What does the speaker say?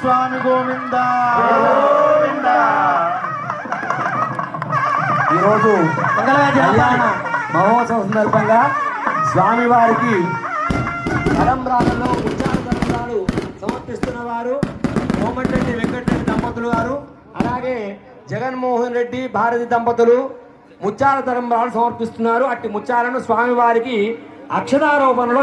స్వామి గోవింద గోవింద. ఈరోజు కళ్యాణ మహోత్సవం సందర్భంగా స్వామివారికి తలంబ్రాలలో ఉచ్చార తలంబ్రాలు సమర్పిస్తున్న వారు కోమటిరెడ్డి వెంకటరెడ్డి దంపతులు గారు, అలాగే జగన్మోహన్ రెడ్డి భారతి దంపతులు ముత్యాల తలంబ్రాలు సమర్పిస్తున్నారు. అట్టి ముత్యాలను స్వామివారికి అక్షరారోపణలో